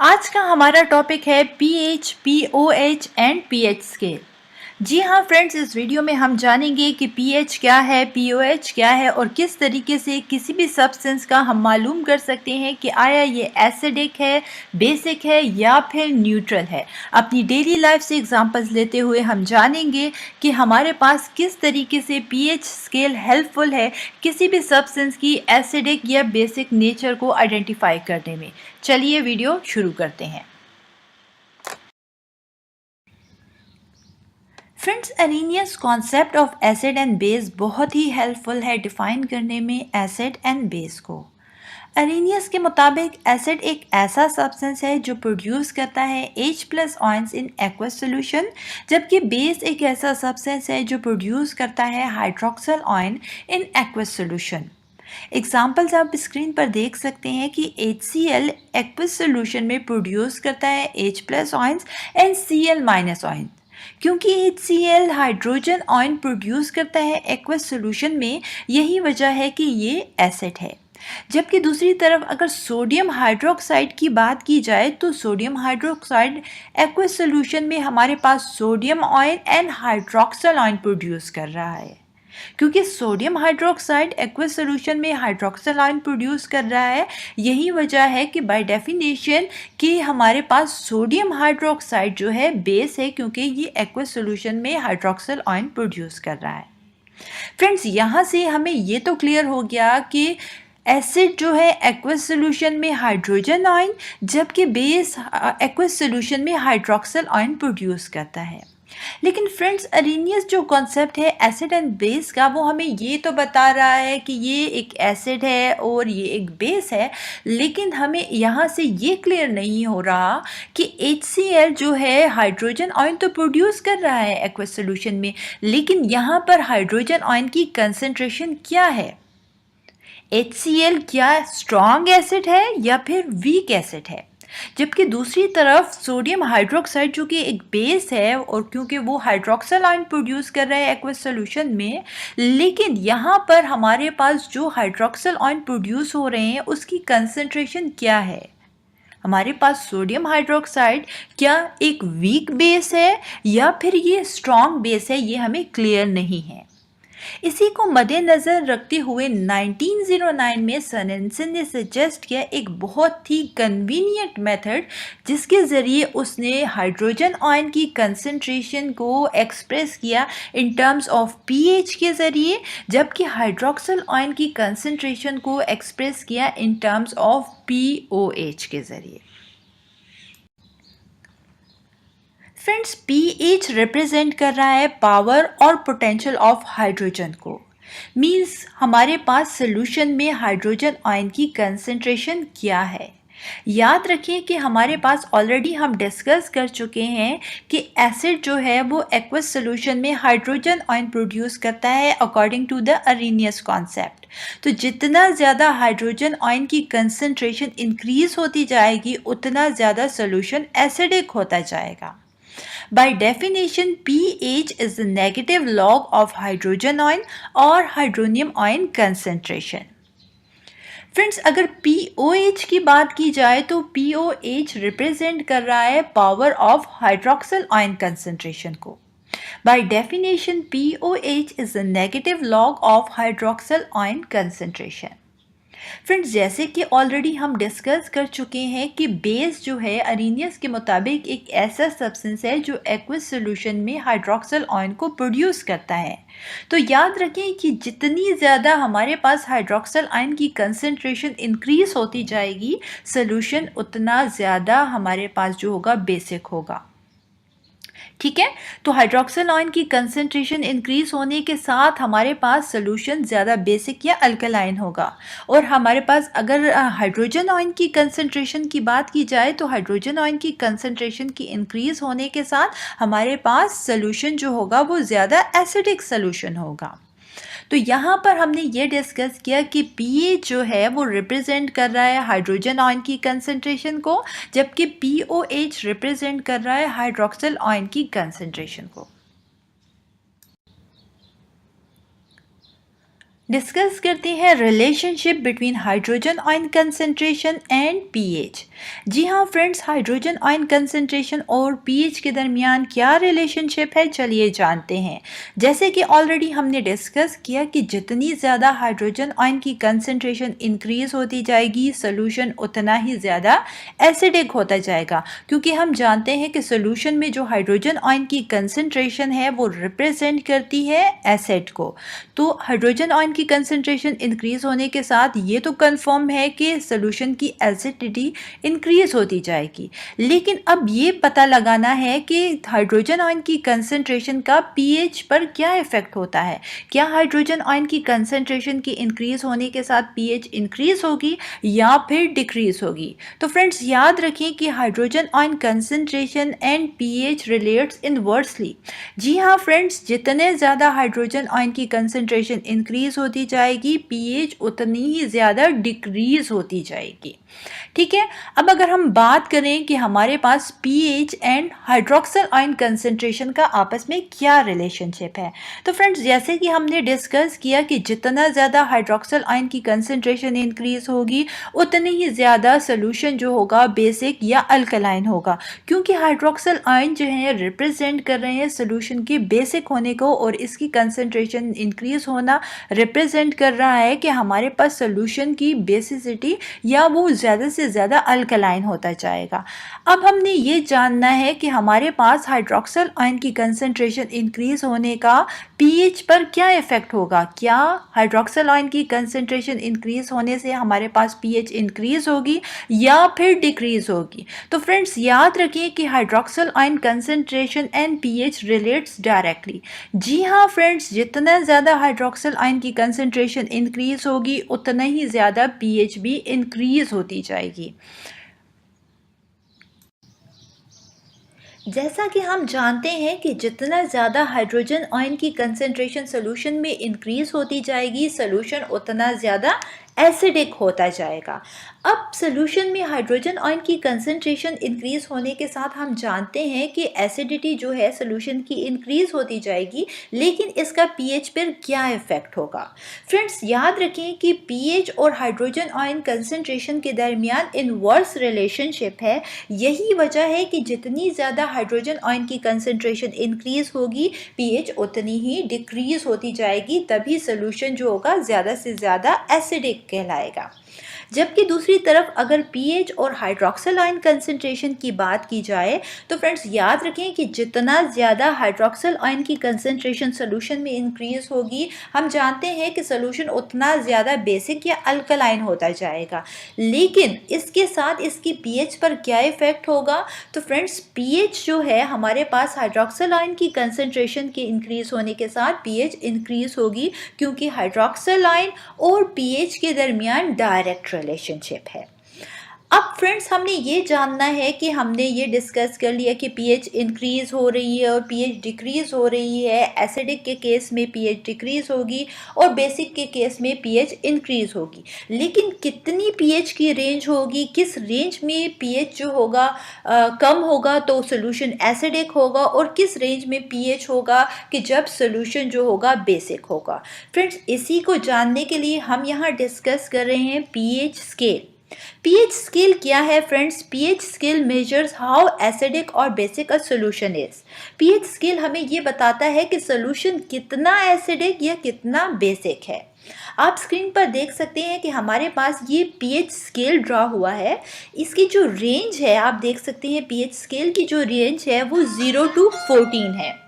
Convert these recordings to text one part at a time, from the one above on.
आज का हमारा टॉपिक है pH, pOH and pH scale. जी हाँ फ्रेंड्स, इस वीडियो में हम जानेंगे कि पीएच क्या है, पीओएच क्या है और किस तरीके से किसी भी सब्सटेंस का हम मालूम कर सकते हैं कि आया ये एसिडिक है, बेसिक है या फिर न्यूट्रल है। अपनी डेली लाइफ से एग्जांपल्स लेते हुए हम जानेंगे कि हमारे पास किस तरीके से पीएच स्केल हेल्पफुल है किसी भी सब्सटेंस की एसिडिक या बेसिक नेचर को आइडेंटिफाई करने में। चलिए वीडियो शुरू करते हैं। Friends, Arrhenius concept of acid and base बहुत ही हेल्पफुल है डिफाइन करने में एसिड एंड बेस को। अरेनियस के मुताबिक एसिड एक ऐसा सब्सटेंस है जो प्रोड्यूस करता है H+ ions in aqueous solution, जबकि बेस एक ऐसा सब्सटेंस है जो प्रोड्यूस करता है hydroxyl ion in aqueous solution. Examples आप स्क्रीन पर देख सकते हैं कि HCl एक्वस सॉल्यूशन में प्रोड्यूस करता है H+ ions and Cl- ion. क्योंकि HCl हाइड्रोजन आयन प्रोड्यूस करता है एक्वस सॉल्यूशन में, यही वजह है कि ये एसिड है। जबकि दूसरी तरफ अगर सोडियम हाइड्रोक्साइड की बात की जाए तो सोडियम हाइड्रोक्साइड एक्वस सॉल्यूशन में हमारे पास sodium ion and hydroxyl ion produce कर रहा है। क्योंकि सोडियम हाइड्रोक्साइड एक्वस सॉल्यूशन में हाइड्रोक्सिल आयन प्रोड्यूस कर रहा है, यही वजह है कि बाय डेफिनेशन कि हमारे पास सोडियम हाइड्रोक्साइड जो है बेस है, क्योंकि ये एक्वस सॉल्यूशन में हाइड्रोक्सिल आयन प्रोड्यूस कर रहा है। फ्रेंड्स, यहाँ से हमें ये तो क्लियर हो गया कि एसिड जो है एक्वस सॉल्यूशन में हाइड्रोजन आयन, जबकि बेस एक्वस सॉल्यूशन में हाइड्रोक्सिल आयन प्रोड्यूस करता है। लेकिन फ्रेंड्स, अरेनियस जो कॉन्सेप्ट है एसिड एंड बेस का, वो हमें ये तो बता रहा है कि ये एक एसिड है और ये एक बेस है, लेकिन हमें यहाँ से ये क्लियर नहीं हो रहा कि HCl जो है हाइड्रोजन आयन तो प्रोड्यूस कर रहा है एक्वस सॉल्यूशन में, लेकिन यहाँ पर हाइड्रोजन आयन की कंसंट्रेशन क्या है। HCl क्या स्ट्रॉन्ग एसिड है या फिर वीक एसिड है, जबकि दूसरी तरफ सोडियम हाइड्रोक्साइड जो कि एक बेस है, और क्योंकि वो हाइड्रोक्सिल आयन प्रोड्यूस कर रहा है एक्वस सॉल्यूशन में, लेकिन यहाँ पर हमारे पास जो हाइड्रोक्सिल आयन प्रोड्यूस हो रहे हैं उसकी कंसंट्रेशन क्या है। हमारे पास सोडियम हाइड्रोक्साइड क्या एक वीक बेस है या फिर ये स्ट्रॉन्ग बेस है, ये हमें क्लियर नहीं है। इसी को मद्देनज़र रखते हुए 1909 में सनेंसन ने सजेस्ट किया एक बहुत ही कन्वीनियंट मेथड, जिसके ज़रिए उसने हाइड्रोजन आयन की कंसंट्रेशन को एक्सप्रेस किया इन टर्म्स ऑफ पीएच के ज़रिए, जबकि हाइड्रोक्सिल आयन की कंसंट्रेशन को एक्सप्रेस किया इन टर्म्स ऑफ पीओएच के ज़रिए। फ्रेंड्स, पीएच रिप्रेजेंट कर रहा है पावर और पोटेंशियल ऑफ हाइड्रोजन को। मींस हमारे पास सॉल्यूशन में हाइड्रोजन आयन की कंसंट्रेशन क्या है। याद रखिए कि हमारे पास ऑलरेडी हम डिस्कस कर चुके हैं कि एसिड जो है वो एक्वस सॉल्यूशन में हाइड्रोजन आयन प्रोड्यूस करता है according to the Arrhenius concept. तो जितना ज़्यादा हाइड्रोजन आयन की कंसंट्रेशन इंक्रीज होती जाएगी, उतना ज़्यादा सॉल्यूशन एसिडिक होता जाएगा। By definition, pH is the negative log of hydrogen ion और hydronium ion concentration. फ्रेंड्स, अगर POH की बात की जाए तो POH रिप्रेजेंट कर रहा है power of hydroxyl ion concentration को। By definition, POH is the negative log of hydroxyl ion concentration. Friends, जैसे कि ऑलरेडी हम डिस्कस कर चुके हैं कि बेस जो है अरेनियस के मुताबिक एक ऐसा सब्सटेंस है जो एक्वस सॉल्यूशन में हाइड्रोक्सिल आयन को प्रोड्यूस करता है। तो याद रखें कि जितनी ज़्यादा हमारे पास हाइड्रोक्सिल आयन की कंसंट्रेशन इंक्रीज होती जाएगी, सॉल्यूशन उतना ज़्यादा हमारे पास जो होगा बेसिक होगा। ठीक है, तो हाइड्रोक्सिल आयन की कंसंट्रेशन इंक्रीज होने के साथ हमारे पास सॉल्यूशन ज़्यादा बेसिक या अल्कलाइन होगा। और हमारे पास अगर हाइड्रोजन आयन की कंसंट्रेशन की बात की जाए तो हाइड्रोजन आयन की कंसंट्रेशन की इंक्रीज होने के साथ हमारे पास सॉल्यूशन जो होगा वो ज़्यादा एसिडिक सॉल्यूशन होगा। तो यहाँ पर हमने ये डिस्कस किया कि पीएच जो है वो रिप्रेजेंट कर रहा है हाइड्रोजन आयन की कंसंट्रेशन को, जबकि पीओएच रिप्रेजेंट कर रहा है हाइड्रोक्सिल आयन की कंसंट्रेशन को। डिस्कस करते हैं relationship between hydrogen ion concentration and pH. जी हाँ फ्रेंड्स, हाइड्रोजन आयन कंसंट्रेशन और पीएच के दरमियान क्या रिलेशनशिप है, चलिए जानते हैं। जैसे कि ऑलरेडी हमने डिस्कस किया कि जितनी ज़्यादा हाइड्रोजन आयन की कंसंट्रेशन इंक्रीज होती जाएगी, सोल्यूशन उतना ही ज़्यादा एसिडिक होता जाएगा, क्योंकि हम जानते हैं कि सोल्यूशन में जो हाइड्रोजन आयन की कंसंट्रेशन है वो रिप्रेजेंट करती है एसिड को। तो हाइड्रोजन आयन की कंसंट्रेशन इंक्रीज होने के साथ ये तो कंफर्म है कि सोल्यूशन की एसिडिटी इंक्रीज होती जाएगी। लेकिन अब ये पता लगाना है कि हाइड्रोजन आयन की कंसंट्रेशन का पीएच पर क्या इफेक्ट होता है। क्या हाइड्रोजन आयन की कंसंट्रेशन की इंक्रीज होने के साथ पीएच इंक्रीज होगी या फिर डिक्रीज होगी। तो फ्रेंड्स याद रखें कि hydrogen ion concentration and pH relates inversely. जी हाँ फ्रेंड्स, जितने ज़्यादा हाइड्रोजन आयन की कंसंट्रेशन इंक्रीज होती जाएगी, पीएच उतनी ही ज़्यादा डिक्रीज होती जाएगी। ठीक है, अब अगर हम बात करें कि हमारे पास pH and hydroxyl ion concentration का आपस में क्या रिलेशनशिप है, तो फ्रेंड्स जैसे कि हमने डिस्कस किया कि जितना ज़्यादा हाइड्रोक्सल आयन की कंसंट्रेशन इंक्रीज होगी, उतनी ही ज़्यादा सोल्यूशन जो होगा बेसिक या अल्कलाइन होगा, क्योंकि हाइड्रोक्सल आयन जो है रिप्रेजेंट कर रहे हैं सोल्यूशन के बेसिक होने को, और इसकी कंसंट्रेशन इंक्रीज होना रिप्रेजेंट कर रहा है कि हमारे पास सोल्यूशन की बेसिसिटी या वो ज़्यादा से ज़्यादा अल्कलाइन होता जाएगा। अब हमने ये जानना है कि हमारे पास हाइड्रोक्सल आयन की कंसंट्रेशन इंक्रीज होने का पीएच पर क्या इफेक्ट होगा। क्या हाइड्रोक्सल आयन की कंसंट्रेशन इंक्रीज होने से हमारे पास पीएच इंक्रीज होगी या फिर डिक्रीज होगी। तो फ्रेंड्स याद रखिए कि hydroxyl ion concentration and pH relates directly. जी हाँ फ्रेंड्स, जितना ज़्यादा हाइड्रोक्सल आयन की कंसंट्रेशन इंक्रीज होगी, उतना ही ज़्यादा पीएच भी इंक्रीज होती जाएगी। जैसा कि हम जानते हैं कि जितना ज़्यादा हाइड्रोजन आयन की कंसंट्रेशन सोल्यूशन में इंक्रीज होती जाएगी, सोल्यूशन उतना ज़्यादा एसिडिक होता जाएगा। अब सोल्यूशन में हाइड्रोजन आयन की कंसंट्रेशन इंक्रीज होने के साथ हम जानते हैं कि एसिडिटी जो है सोल्यूशन की इंक्रीज होती जाएगी, लेकिन इसका पीएच पर क्या इफेक्ट होगा। फ्रेंड्स याद रखें कि पीएच और हाइड्रोजन आयन कंसंट्रेशन के दरमियान इनवर्स रिलेशनशिप है। यही वजह है कि जितनी ज़्यादा हाइड्रोजन आयन की कंसंट्रेशन इंक्रीज होगी, पीएच उतनी ही डिक्रीज होती जाएगी, तभी सोल्यूशन जो होगा ज़्यादा से ज़्यादा एसिडिक कहलाएगा। जबकि दूसरी तरफ अगर पीएच और हाइड्रोक्सल आयन कंसंट्रेशन की बात की जाए, तो फ्रेंड्स याद रखें कि जितना ज़्यादा हाइड्रोक्सल आयन की कंसंट्रेशन सोल्यूशन में इंक्रीज होगी, हम जानते हैं कि सोल्यूशन उतना ज़्यादा बेसिक या अल्कलाइन होता जाएगा। लेकिन इसके साथ इसकी पीएच पर क्या इफेक्ट होगा, तो फ्रेंड्स पीएच जो है हमारे पास हाइड्रोक्सल आयन की कंसंट्रेशन के इंक्रीज होने के साथ पीएच इंक्रीज होगी, क्योंकि हाइड्रोक्सल आयन और पीएच के दरमियान डायरेक्ट रिलेशनशिप है। अब फ्रेंड्स हमने ये जानना है कि हमने ये डिस्कस कर लिया कि पीएच इंक्रीज हो रही है और पीएच डिक्रीज हो रही है। एसिडिक के केस में पीएच डिक्रीज होगी और बेसिक के केस में पीएच इंक्रीज होगी। लेकिन कितनी पीएच की रेंज होगी, किस रेंज में पीएच जो होगा कम होगा तो सोल्यूशन एसिडिक होगा, और किस रेंज में पीएच होगा कि जब सोल्यूशन जो होगा बेसिक होगा। फ्रेंड्स इसी को जानने के लिए हम यहाँ डिस्कस कर रहे हैं पीएच स्केल। पीएच स्केल क्या है friends? PH scale measures how acidic और basic a solution is. PH scale हमें ये बताता है कि सॉल्यूशन कितना एसिडिक या कितना बेसिक है। आप स्क्रीन पर देख सकते हैं कि हमारे पास ये पीएच स्केल ड्रॉ हुआ है। इसकी जो रेंज है आप देख सकते हैं, पीएच स्केल की जो रेंज है वो 0 to 14 है।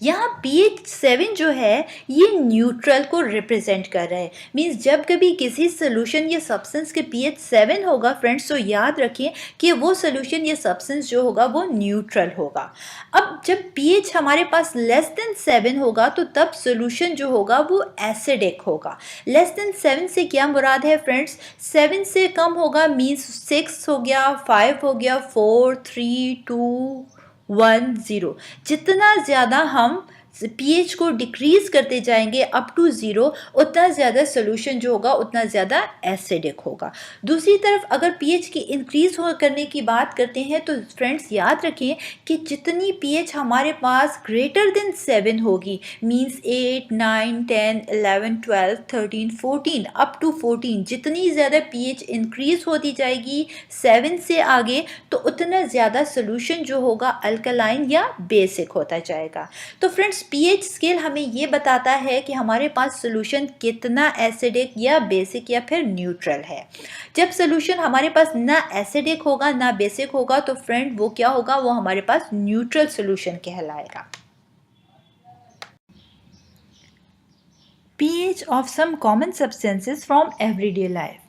यहाँ pH 7 जो है ये न्यूट्रल को रिप्रेजेंट कर रहा है। मीन्स जब कभी किसी सोल्यूशन या सब्सटेंस के pH 7 होगा फ्रेंड्स, तो याद रखिए कि वो सोल्यूशन या सब्सटेंस जो होगा वो न्यूट्रल होगा। अब जब pH हमारे पास लेस देन 7 होगा तो तब सोल्यूशन जो होगा वो एसिडिक होगा। लेस देन 7 से क्या मुराद है फ्रेंड्स? 7 से कम होगा मीन्स 6 हो गया, 5 हो गया, 4, 3, 2, 1, 0। जितना ज़्यादा हम पीएच को डिक्रीज करते जाएंगे अप टू 0, उतना ज़्यादा सोल्यूशन जो होगा उतना ज़्यादा एसिडिक होगा। दूसरी तरफ अगर पीएच की इंक्रीज करने की बात करते हैं तो फ्रेंड्स याद रखें कि जितनी पीएच हमारे पास ग्रेटर देन 7 होगी, मींस 8, 9, 10, 11, 12, 13, 14 अप टू 14, जितनी ज़्यादा पीएच इंक्रीज होती जाएगी 7 से आगे, तो उतना ज़्यादा सोल्यूशन जो होगा अल्कलाइन या बेसिक होता जाएगा। तो फ्रेंड्स पीएच स्केल हमें ये बताता है कि हमारे पास सोल्यूशन कितना एसिडिक या बेसिक या फिर न्यूट्रल है। जब सोल्यूशन हमारे पास ना एसिडिक होगा ना बेसिक होगा तो फ्रेंड वो क्या होगा, वो हमारे पास न्यूट्रल सोल्यूशन कहलाएगा। pH of some common substances from everyday life।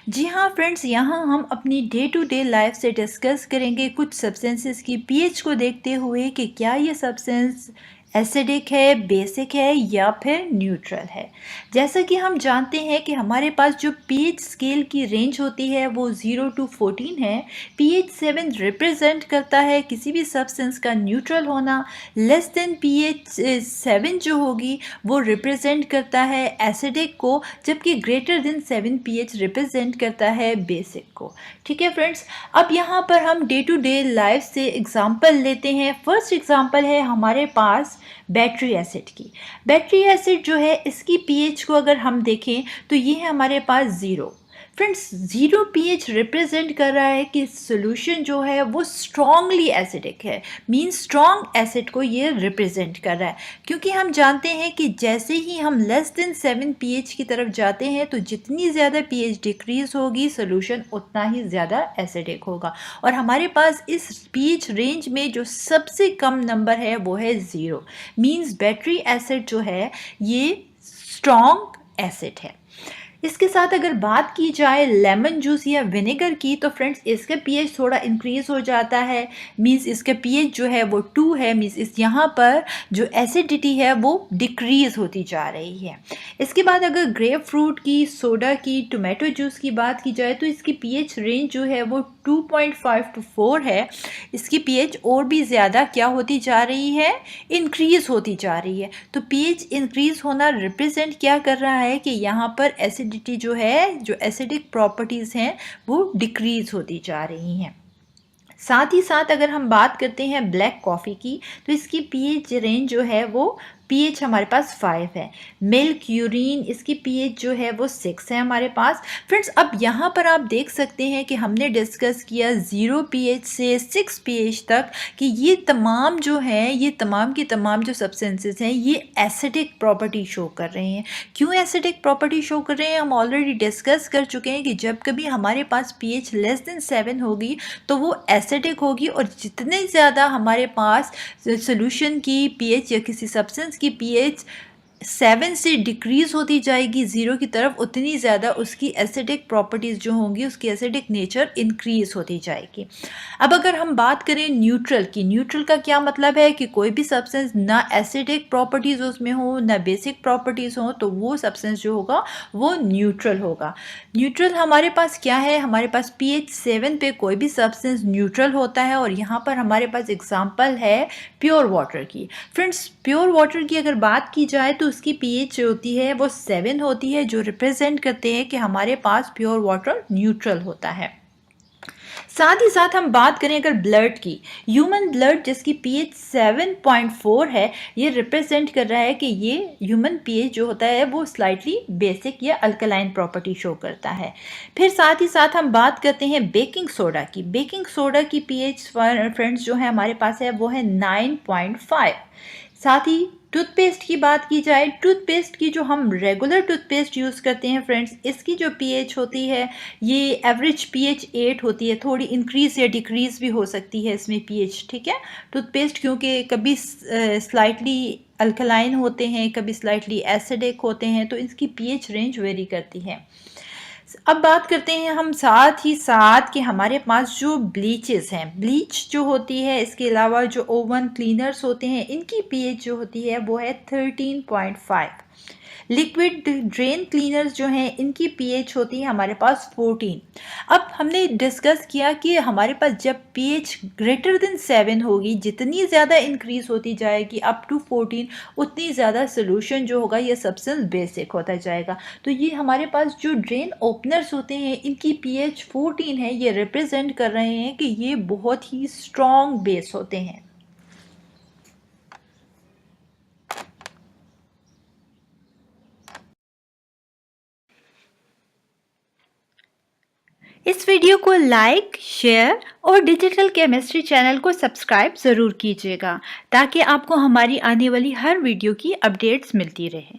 जी हाँ फ्रेंड्स, यहाँ हम अपनी डे टू डे लाइफ से डिस्कस करेंगे कुछ सब्सटेंसेस की पीएच को देखते हुए कि क्या ये सब्सटेंस एसिडिक है, बेसिक है या फिर न्यूट्रल है। जैसा कि हम जानते हैं कि हमारे पास जो पीएच स्केल की रेंज होती है वो 0 to 14 है। पीएच 7 रिप्रेजेंट करता है किसी भी सब्सटेंस का न्यूट्रल होना। लेस देन पीएच 7 जो होगी वो रिप्रेजेंट करता है एसिडिक को, जबकि ग्रेटर देन 7 पीएच रिप्रेजेंट करता है बेसिक को। ठीक है फ्रेंड्स, अब यहाँ पर हम डे टू डे लाइफ से एग्जाम्पल लेते हैं। फर्स्ट एग्जाम्पल है हमारे पास बैटरी एसिड की। बैटरी एसिड जो है इसकी पीएच को अगर हम देखें तो ये है हमारे पास 0। फ्रेंड्स 0 पीएच रिप्रेजेंट कर रहा है कि सॉल्यूशन जो है वो स्ट्रांगली एसिडिक है, मींस स्ट्रांग एसिड को ये रिप्रेजेंट कर रहा है। क्योंकि हम जानते हैं कि जैसे ही हम लेस देन 7 पीएच की तरफ जाते हैं तो जितनी ज़्यादा पीएच डिक्रीज होगी सॉल्यूशन उतना ही ज़्यादा एसिडिक होगा। और हमारे पास इस पीएच रेंज में जो सबसे कम नंबर है वो है 0, मींस बैटरी एसिड जो है ये स्ट्रॉन्ग एसिड है। इसके साथ अगर बात की जाए लेमन जूस या विनेगर की तो फ्रेंड्स इसका पीएच थोड़ा इंक्रीज हो जाता है, मींस इसका पीएच जो है वो 2 है, मींस इस यहाँ पर जो एसिडिटी है वो डिक्रीज होती जा रही है। इसके बाद अगर ग्रेप फ्रूट की, सोडा की, टोमेटो जूस की बात की जाए तो इसकी पीएच रेंज जो है वो 2.5 to 4 है। इसकी पीएच और भी ज़्यादा क्या होती जा रही है, इंक्रीज होती जा रही है। तो पीएच इंक्रीज होना रिप्रेजेंट क्या कर रहा है कि यहाँ पर एसिडिटी जो है, जो एसिडिक प्रॉपर्टीज़ हैं वो डिक्रीज होती जा रही हैं। साथ ही साथ अगर हम बात करते हैं ब्लैक कॉफ़ी की तो इसकी पीएच रेंज जो है वो पीएच हमारे पास 5 है। मिल्क, यूरिन, इसकी पीएच जो है वो 6 है हमारे पास। फ्रेंड्स अब यहाँ पर आप देख सकते हैं कि हमने डिस्कस किया 0 पीएच से 6 पीएच तक कि ये तमाम जो हैं, ये तमाम की तमाम जो सब्सटेंसेस हैं ये एसिडिक प्रॉपर्टी शो कर रहे हैं। क्यों एसिडिक प्रॉपर्टी शो कर रहे हैं, हम ऑलरेडी डिस्कस कर चुके हैं कि जब कभी हमारे पास पीएच लेस देन 7 होगी तो वो एसिडिक होगी, और जितने ज़्यादा हमारे पास सोल्यूशन की पीएच या किसी सब्सटेंस की पीएच 7 से डिक्रीज होती जाएगी 0 की तरफ, उतनी ज़्यादा उसकी एसिडिक प्रॉपर्टीज़ जो होंगी, उसकी एसिडिक नेचर इंक्रीज होती जाएगी। अब अगर हम बात करें न्यूट्रल की, न्यूट्रल का क्या मतलब है कि कोई भी सब्सटेंस ना एसिडिक प्रॉपर्टीज़ उसमें हो ना बेसिक प्रॉपर्टीज़ हो, तो वो सब्सटेंस जो होगा वो न्यूट्रल होगा। न्यूट्रल हमारे पास क्या है, हमारे पास pH 7 पे कोई भी सब्सटेंस न्यूट्रल होता है, और यहाँ पर हमारे पास एग्जाम्पल है प्योर वाटर की। फ्रेंड्स प्योर वाटर की अगर बात की जाए तो उसकी pH जो होती है वो 7 होती है, जो रिप्रेजेंट करते हैं कि हमारे पास प्योर वाटर न्यूट्रल होता है। साथ ही साथ हम बात करें अगर ब्लड की, ह्यूमन ब्लड जिसकी pH 7.4 है, ये रिप्रेजेंट कर रहा है कि ये ह्यूमन pH जो होता है वो स्लाइटली बेसिक या अल्कलाइन प्रॉपर्टी शो करता है। फिर साथ ही साथ हम बात करते हैं बेकिंग सोडा की। बेकिंग सोडा की pH फ्रेंड्स जो है हमारे पास है वो है 9.5। साथ ही टूथपेस्ट की बात की जाए, टूथपेस्ट की जो हम रेगुलर टूथपेस्ट यूज़ करते हैं फ्रेंड्स, इसकी जो पीएच होती है ये एवरेज पीएच 8 होती है, थोड़ी इंक्रीज़ या डिक्रीज़ भी हो सकती है इसमें पीएच। ठीक है, टूथपेस्ट क्योंकि कभी स्लाइटली अल्कलाइन होते हैं, कभी स्लाइटली एसिडिक होते हैं, तो इसकी पीएच रेंज वेरी करती है। अब बात करते हैं हम साथ ही साथ कि हमारे पास जो ब्लीचेस हैं, ब्लीच जो होती है, इसके अलावा जो ओवन क्लीनर्स होते हैं, इनकी पीएच जो होती है वो है 13.5। लिक्विड ड्रेन क्लीनर्स जो हैं इनकी पीएच होती है हमारे पास 14। अब हमने डिस्कस किया कि हमारे पास जब पीएच ग्रेटर देन 7 होगी, जितनी ज़्यादा इंक्रीज होती जाएगी अप टू 14, उतनी ज़्यादा सोल्यूशन जो होगा ये सब्सटेंस बेसिक होता जाएगा। तो ये हमारे पास जो ड्रेन ओपनर्स होते हैं इनकी पीएच 14 है, ये रिप्रेजेंट कर रहे हैं कि ये बहुत ही स्ट्रॉन्ग बेस होते हैं। इस वीडियो को लाइक, शेयर और डिजिटल केमिस्ट्री चैनल को सब्सक्राइब ज़रूर कीजिएगा ताकि आपको हमारी आने वाली हर वीडियो की अपडेट्स मिलती रहे।